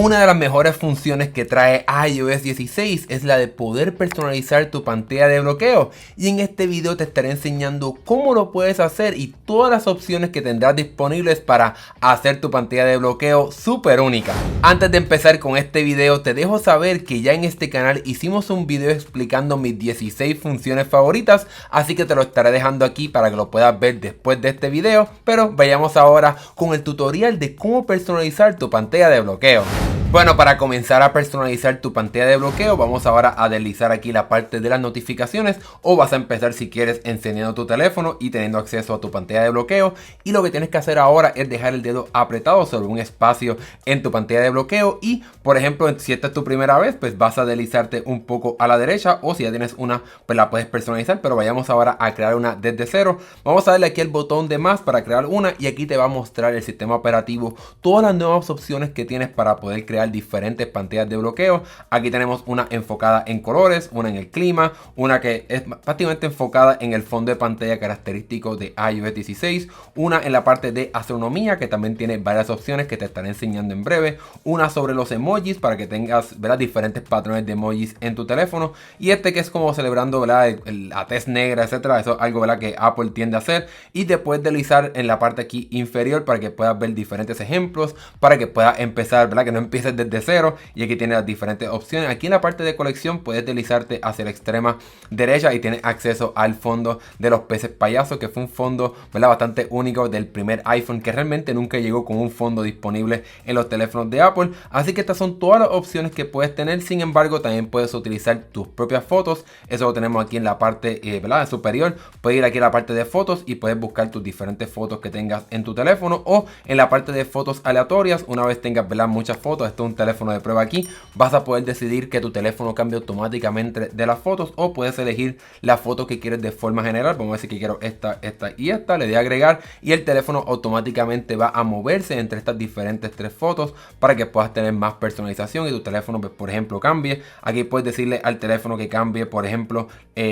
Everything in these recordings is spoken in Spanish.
Una de las mejores funciones que trae iOS 16 es la de poder personalizar tu pantalla de bloqueo, y en este video te estaré enseñando cómo lo puedes hacer y todas las opciones que tendrás disponibles para hacer tu pantalla de bloqueo súper única. Antes de empezar con este video te dejo saber que ya en este canal hicimos un video explicando mis 16 funciones favoritas, así que te lo estaré dejando aquí para que lo puedas ver después de este video, pero vayamos ahora con el tutorial de cómo personalizar tu pantalla de bloqueo. Bueno, para comenzar a personalizar tu pantalla de bloqueo, vamos ahora a deslizar aquí la parte de las notificaciones, o vas a empezar si quieres encendiendo tu teléfono y teniendo acceso a tu pantalla de bloqueo, y lo que tienes que hacer ahora es dejar el dedo apretado sobre un espacio en tu pantalla de bloqueo y, por ejemplo, si esta es tu primera vez, pues vas a deslizarte un poco a la derecha, o si ya tienes una, pues la puedes personalizar, pero vayamos ahora a crear una desde cero. Vamos a darle aquí el botón de más para crear una, y aquí te va a mostrar el sistema operativo, todas las nuevas opciones que tienes para poder crear diferentes pantallas de bloqueo. Aquí tenemos una enfocada en colores, una en el clima, una que es prácticamente enfocada en el fondo de pantalla característico de iOS 16, una en la parte de astronomía que también tiene varias opciones que te estaré enseñando en breve, una sobre los emojis para que tengas, ¿verdad?, diferentes patrones de emojis en tu teléfono, y este que es como celebrando, ¿verdad?, la tez negra, etcétera. Eso es algo, ¿verdad?, que Apple tiende a hacer, y te puedes deslizar en la parte aquí inferior para que puedas ver diferentes ejemplos, para que puedas empezar, ¿verdad?, que no empieces desde cero, y aquí tienes las diferentes opciones. Aquí en la parte de colección puedes deslizarte hacia la extrema derecha y tienes acceso al fondo de los peces payasos, que fue un fondo, ¿verdad?, bastante único del primer iPhone, que realmente nunca llegó con un fondo disponible en los teléfonos de Apple. Así que estas son todas las opciones que puedes tener. Sin embargo, también puedes utilizar tus propias fotos. Eso lo tenemos aquí en la parte ¿verdad?, superior. Puedes ir aquí a la parte de fotos y puedes buscar tus diferentes fotos que tengas en tu teléfono, o en la parte de fotos aleatorias. Una vez tengas, ¿verdad?, muchas fotos, esto es un teléfono de prueba aquí, vas a poder decidir que tu teléfono cambie automáticamente de las fotos, o puedes elegir la foto que quieres de forma general. Vamos a decir que quiero esta, esta y esta, le doy a agregar y el teléfono automáticamente va a moverse entre estas diferentes tres fotos para que puedas tener más personalización y tu teléfono, pues, por ejemplo, cambie. Aquí puedes decirle al teléfono que cambie, por ejemplo,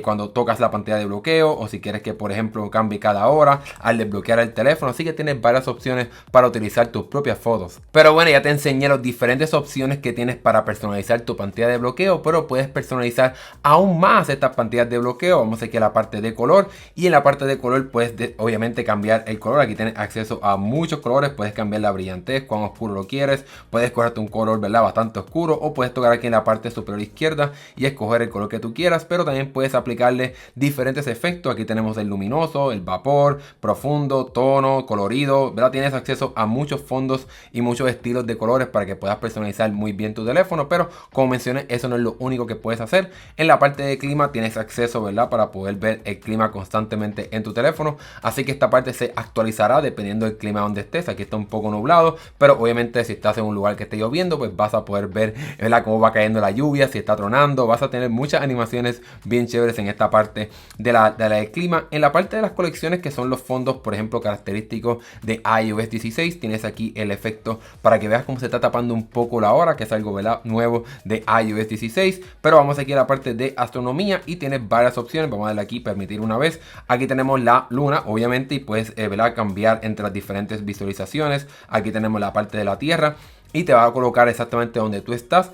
cuando tocas la pantalla de bloqueo, o si quieres que, por ejemplo, cambie cada hora al desbloquear el teléfono. Así que tienes varias opciones para utilizar tus propias fotos. Pero bueno, ya te enseñé las diferentes opciones que tienes para personalizar tu pantalla de bloqueo, pero puedes personalizar aún más estas pantallas de bloqueo. Vamos aquí a la parte de color, y en la parte de color puedes obviamente cambiar el color. Aquí tienes acceso a muchos colores, puedes cambiar la brillantez, cuán oscuro lo quieres, puedes escogerte un color, ¿verdad?, bastante oscuro, o puedes tocar aquí en la parte superior izquierda y escoger el color que tú quieras, pero también puedes aplicarle diferentes efectos. Aquí tenemos el luminoso, el vapor, profundo, tono, colorido, ¿verdad? Tienes acceso a muchos fondos y muchos estilos de colores para que puedas personalizar muy bien tu teléfono, pero como mencioné, eso no es lo único que puedes hacer. En la parte de clima tienes acceso, ¿verdad?, para poder ver el clima constantemente en tu teléfono, así que esta parte se actualizará dependiendo del clima donde estés. Aquí está un poco nublado, pero obviamente si estás en un lugar que esté lloviendo, pues vas a poder ver, ¿verdad?, cómo va cayendo la lluvia, si está tronando. Vas a tener muchas animaciones bien chéveres en esta parte de la del clima. En la parte de las colecciones, que son los fondos, por ejemplo, característicos de iOS 16, tienes aquí el efecto para que veas cómo se está tapando un poco la hora, que es algo, ¿verdad?, nuevo de iOS 16. Pero vamos aquí a la parte de astronomía y tienes varias opciones. Vamos a darle aquí permitir una vez. Aquí tenemos la luna, obviamente, y puedes ¿verdad?, cambiar entre las diferentes visualizaciones. Aquí tenemos la parte de la tierra y te va a colocar exactamente donde tú estás.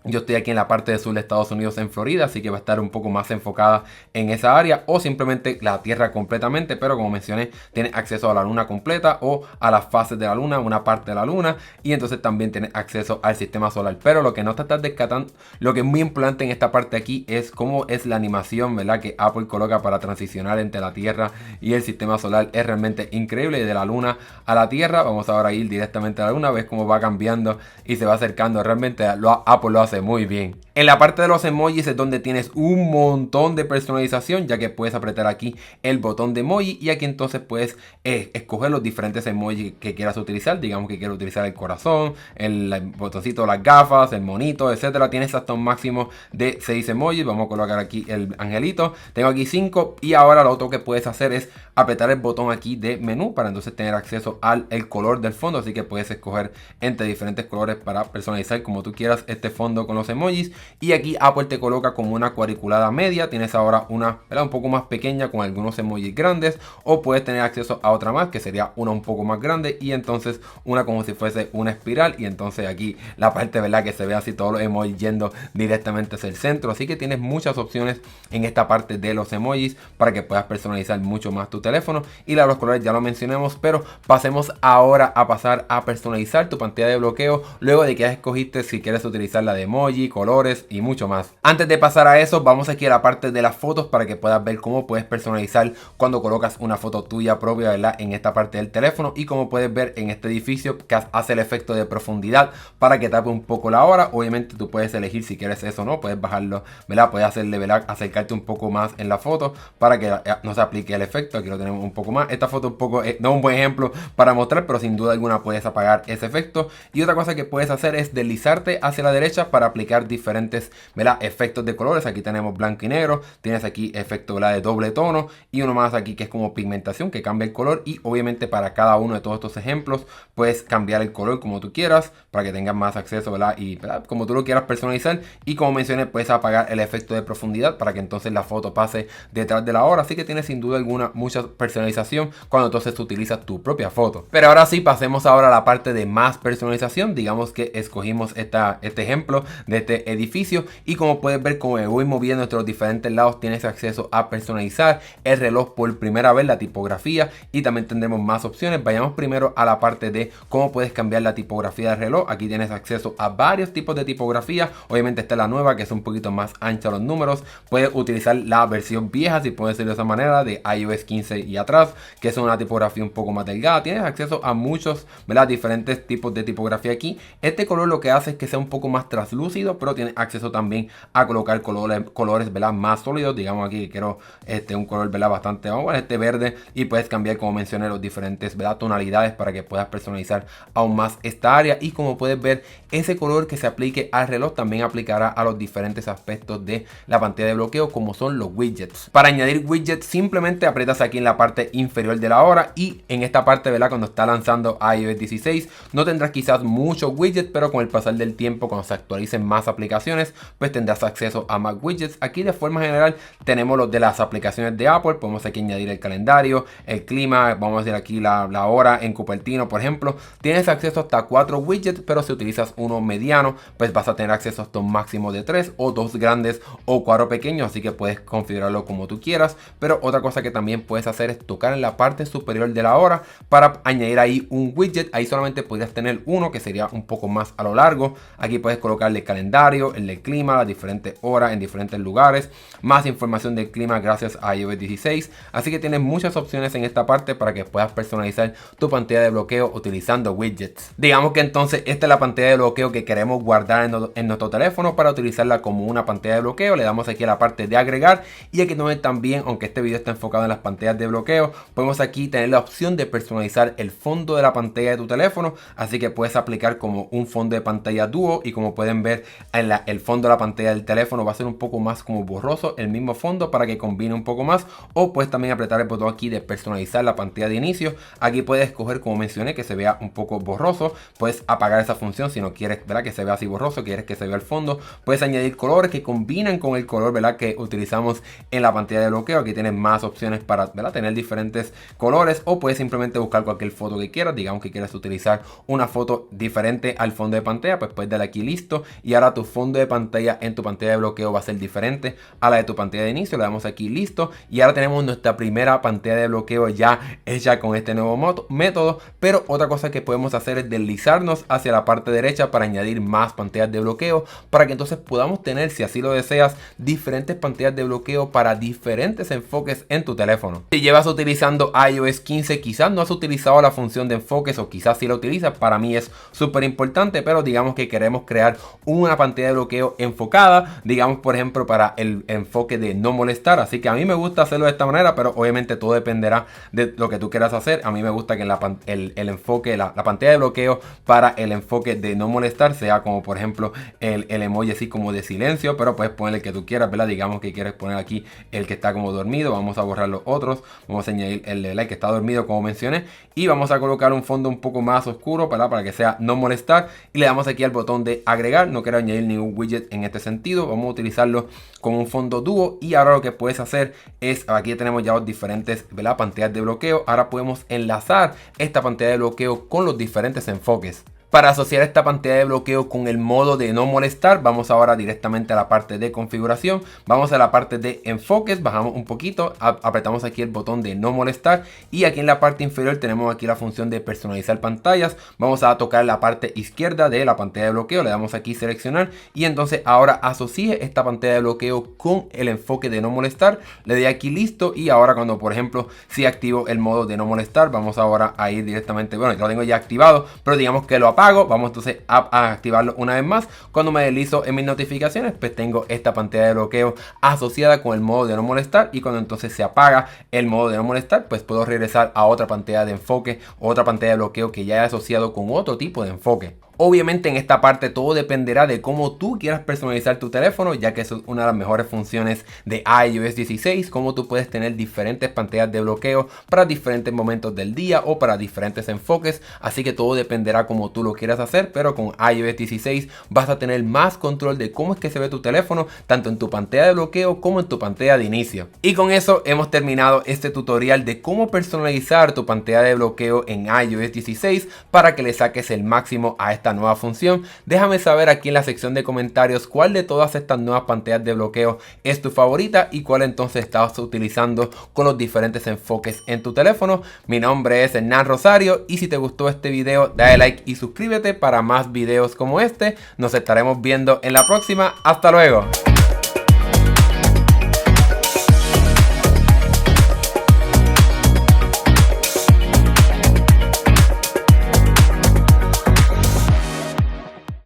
Yo estoy aquí en la parte del sur de Estados Unidos, en Florida, así que va a estar un poco más enfocada en esa área, o simplemente la Tierra completamente, pero como mencioné, tienes acceso a la luna completa o a las fases de la luna, una parte de la luna, y entonces también tienes acceso al sistema solar. Pero lo que no te estás descartando, lo que es muy importante en esta parte aquí es cómo es la animación, ¿verdad?, que Apple coloca para transicionar entre la Tierra y el sistema solar. Es realmente increíble. De la luna a la Tierra, vamos ahora a ir directamente a la luna, ves cómo va cambiando y se va acercando. Realmente Apple lo hace muy bien. En la parte de los emojis es donde tienes un montón de personalización, ya que puedes apretar aquí el botón de emoji, y aquí entonces puedes escoger los diferentes emojis que quieras utilizar. Digamos que quiero utilizar el corazón, el botoncito de las gafas, el monito, etcétera. Tienes hasta un máximo de 6 emojis. Vamos a colocar aquí el angelito. Tengo aquí 5, y ahora lo otro que puedes hacer es apretar el botón aquí de menú para entonces tener acceso al color del fondo. Así que puedes escoger entre diferentes colores para personalizar como tú quieras este fondo jugando con los emojis. Y aquí Apple te coloca como una cuadriculada media. Tienes ahora una, ¿verdad?, un poco más pequeña con algunos emojis grandes, o puedes tener acceso a otra más que sería una un poco más grande, y entonces una como si fuese una espiral, y entonces aquí la parte, ¿verdad?, que se ve así todos los emojis yendo directamente hacia el centro. Así que tienes muchas opciones en esta parte de los emojis para que puedas personalizar mucho más tu teléfono. Y los colores ya lo mencionamos, pero pasemos ahora a pasar a personalizar tu pantalla de bloqueo luego de que ya escogiste si quieres utilizar la de emoji, colores y mucho más. Antes de pasar a eso, vamos aquí a la parte de las fotos para que puedas ver cómo puedes personalizar cuando colocas una foto tuya propia, ¿verdad?, en esta parte del teléfono. Y como puedes ver en este edificio, que hace el efecto de profundidad para que tape un poco la hora. Obviamente tú puedes elegir si quieres eso o no, puedes bajarlo, ¿verdad?, puedes hacerle, ¿verdad?, acercarte un poco más en la foto para que no se aplique el efecto. Aquí lo tenemos un poco más. Esta foto un poco no es un buen ejemplo para mostrar, pero sin duda alguna puedes apagar ese efecto. Y otra cosa que puedes hacer es deslizarte hacia la derecha para aplicar diferentes, ¿verdad?, efectos de colores. Aquí tenemos blanco y negro, tienes aquí efecto, ¿verdad?, de doble tono, y uno más aquí que es como pigmentación, que cambia el color. Y obviamente para cada uno de todos estos ejemplos puedes cambiar el color como tú quieras para que tengas más acceso, ¿verdad?, y, ¿verdad?, como tú lo quieras personalizar. Y como mencioné, puedes apagar el efecto de profundidad para que entonces la foto pase detrás de la hora. Así que tienes sin duda alguna mucha personalización cuando entonces tú utilizas tu propia foto. Pero ahora sí, pasemos ahora a la parte de más personalización. Digamos que escogimos este ejemplo de este edificio, y como puedes ver, como me voy moviendo entre los diferentes lados, tienes acceso a personalizar el reloj por primera vez, la tipografía, y también tendremos más opciones. Vayamos primero a la parte de cómo puedes cambiar la tipografía del reloj. Aquí tienes acceso a varios tipos de tipografía. Obviamente está la nueva, que es un poquito más ancha los números. Puedes utilizar la versión vieja, si puedes decirlo de esa manera, de iOS 15 y atrás, que es una tipografía un poco más delgada. Tienes acceso a muchos, ¿verdad?, diferentes tipos de tipografía aquí. Este color lo que hace es que sea un poco más translúcido, pero tienes acceso también a colocar colores, ¿verdad?, más sólidos. Digamos aquí que quiero un color, ¿verdad?, bastante, vamos a este verde, y puedes cambiar, como mencioné, los diferentes, ¿verdad?, tonalidades para que puedas personalizar aún más esta área. Y como puedes ver, ese color que se aplique al reloj también aplicará a los diferentes aspectos de la pantalla de bloqueo, como son los widgets. Para añadir widgets, simplemente aprietas aquí en la parte inferior de la hora, y en esta parte, ¿verdad?, cuando está lanzando iOS 16, no tendrás quizás muchos widgets, pero con el pasar del tiempo, cuando se actualicen más aplicaciones, pues tendrás acceso a más widgets. Aquí de forma general tenemos los de las aplicaciones de Apple. Podemos aquí añadir el calendario, el clima, vamos a decir aquí la hora en Cupertino, por ejemplo. Tienes acceso hasta 4 widgets, pero si utilizas uno mediano, pues vas a tener acceso hasta un máximo de 3, o 2 grandes o 4 pequeños, así que puedes configurarlo como tú quieras. Pero otra cosa que también puedes hacer es tocar en la parte superior de la hora para añadir ahí un widget. Ahí solamente podrías tener uno, que sería un poco más a lo largo. Aquí puedes colocarle el calendario, el de clima, las diferentes horas en diferentes lugares, más información del clima gracias a iOS 16. Así que tienes muchas opciones en esta parte para que puedas personalizar tu pantalla de bloqueo utilizando widgets. Digamos que entonces esta es la pantalla de bloqueo que queremos guardar en nuestro teléfono para utilizarla como una pantalla de bloqueo. Le damos aquí a la parte de agregar, y aquí también, aunque este video está enfocado en las pantallas de bloqueo, podemos aquí tener la opción de personalizar el fondo de la pantalla de tu teléfono. Así que puedes aplicar como un fondo de pantalla dúo, y como pueden ver, el fondo de la pantalla del teléfono va a ser un poco más como borroso, el mismo fondo, para que combine un poco más. O puedes también apretar el botón aquí de personalizar la pantalla de inicio. Aquí puedes escoger, como mencioné, que se vea un poco borroso. Puedes apagar esa función si no quieres, ¿verdad?, que se vea así borroso, quieres que se vea el fondo. Puedes añadir colores que combinan con el color, ¿verdad?, que utilizamos en la pantalla de bloqueo. Aquí tienes más opciones para, ¿verdad?, tener diferentes colores, o puedes simplemente buscar cualquier foto que quieras. Digamos que quieras utilizar una foto diferente al fondo de pantalla, pues puedes darle aquí listo, y ahora tu fondo de pantalla en tu pantalla de bloqueo va a ser diferente a la de tu pantalla de inicio. Le damos aquí listo, y ahora tenemos nuestra primera pantalla de bloqueo ya hecha con este nuevo método. Pero otra cosa que podemos hacer es deslizarnos hacia la parte derecha para añadir más pantallas de bloqueo, para que entonces podamos tener, si así lo deseas, diferentes pantallas de bloqueo para diferentes enfoques en tu teléfono. Si llevas utilizando iOS 15, quizás no has utilizado la función de enfoques, o quizás si la utilizas. Para mí es súper importante, pero digamos que queremos crear una pantalla de bloqueo enfocada, digamos por ejemplo para el enfoque de no molestar. Así que a mí me gusta hacerlo de esta manera, pero obviamente todo dependerá de lo que tú quieras hacer. A mí me gusta que el enfoque, la pantalla de bloqueo para el enfoque de no molestar sea como por ejemplo el emoji así como de silencio, pero puedes poner el que tú quieras, ¿verdad? Digamos que quieres poner aquí el que está como dormido. Vamos a borrar los otros, vamos a añadir el de que está dormido, como mencioné, y vamos a colocar un fondo un poco más oscuro para que sea no molestar, y le damos aquí al botón de agregar. no quiero añadir ningún widget en este sentido. Vamos a utilizarlo como un fondo dúo. Y ahora lo que puedes hacer es, aquí tenemos ya los diferentes, ¿verdad?, pantallas de bloqueo. Ahora podemos enlazar esta pantalla de bloqueo con los diferentes enfoques. Para asociar esta pantalla de bloqueo con el modo de no molestar, vamos ahora directamente a la parte de configuración. Vamos a la parte de enfoques, bajamos un poquito, apretamos aquí el botón de no molestar y aquí en la parte inferior tenemos aquí la función de personalizar pantallas. Vamos a tocar la parte izquierda de la pantalla de bloqueo, le damos aquí seleccionar y entonces ahora asocie esta pantalla de bloqueo con el enfoque de no molestar. Le doy aquí listo y ahora cuando, por ejemplo, si activo el modo de no molestar, vamos ahora a ir directamente, bueno, yo lo tengo ya activado, pero digamos que lo apago. Vamos entonces a activarlo una vez más. Cuando me deslizo en mis notificaciones, pues tengo esta pantalla de bloqueo asociada con el modo de no molestar, y cuando entonces se apaga el modo de no molestar, pues puedo regresar a otra pantalla de enfoque o otra pantalla de bloqueo que ya he asociado con otro tipo de enfoque. Obviamente en esta parte todo dependerá de cómo tú quieras personalizar tu teléfono, ya que eso es una de las mejores funciones de iOS 16, cómo tú puedes tener diferentes pantallas de bloqueo para diferentes momentos del día o para diferentes enfoques, así que todo dependerá como tú lo quieras hacer, pero con iOS 16 vas a tener más control de cómo es que se ve tu teléfono, tanto en tu pantalla de bloqueo como en tu pantalla de inicio. Y con eso hemos terminado este tutorial de cómo personalizar tu pantalla de bloqueo en iOS 16 para que le saques el máximo a esta nueva función. Déjame saber aquí en la sección de comentarios cuál de todas estas nuevas pantallas de bloqueo es tu favorita y cuál entonces estás utilizando con los diferentes enfoques en tu teléfono. Mi nombre es Hernán Rosario y si te gustó este video dale like y suscríbete para más videos como este. Nos estaremos viendo en la próxima. Hasta luego.